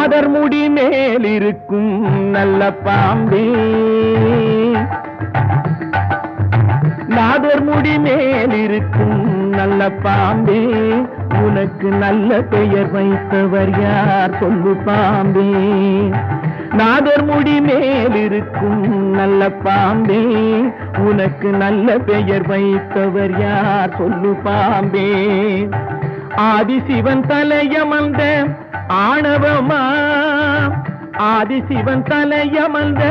நாதர் முடி மேலிருக்கும் நல்ல பாம்பே, நாதர் முடி மேலிருக்கும் நல்ல பாம்பே, உனக்கு நல்ல பெயர் வைத்தவர் யார் சொல்லு பாம்பே. நாதர் முடி மேலிருக்கும் நல்ல பாம்பே, உனக்கு நல்ல பெயர் வைத்தவர் யார் சொல்லு பாம்பே. ஆதிசிவன் தலையமர்ந்த ஆணவமா, ஆதிசிவன் தலையமர்ந்த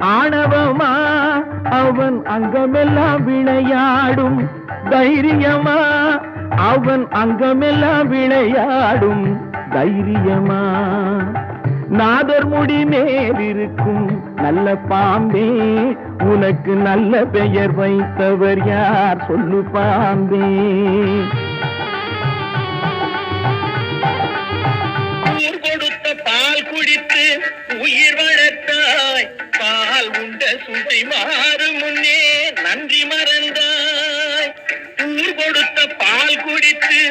ஆணவமா, அவன் அங்கமெல்லாம் விளையாடும் தைரியமா, அவன் அங்கமெல்லாம் விளையாடும் தைரியமா. நாதர் முடி மேலிருக்கும் நல்ல பாம்பே, உனக்கு நல்ல பெயர் வைத்தவர் யார் சொல்லு பாம்பே. கொடுத்த பால் குடித்து உயிர் வளர்த்தாய், பால் உண்ட சுவை மாறும் முன்னே நன்றி மறந்தாய். ஊர் கொடுத்த பால் குடித்து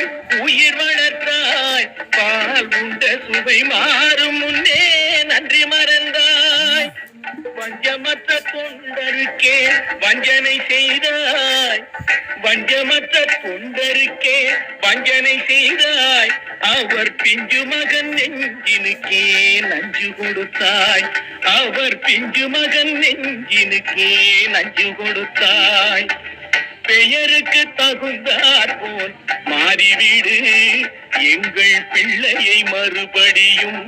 உயிர் வளர்த்தாய், பால் உண்ட சுவை மாறும் முன்னே நன்றி மறந்தாய். வஞ்சமற்ற தொண்டருக்கே வஞ்சனை செய்தாய், வஞ்சமற்ற தொண்டருக்கே வஞ்சனை செய்தாய். அவர் பிஞ்சு மகன் நெஞ்சினுக்கே நஞ்சு கொடுத்தாய், அவர் பிஞ்சு மகன் நெஞ்சினுக்கே நஞ்சு கொடுத்தாய். பெயருக்கு தகுந்தார் போல் மாறிவிடு, எங்கள் பிள்ளையை மறுபடியும்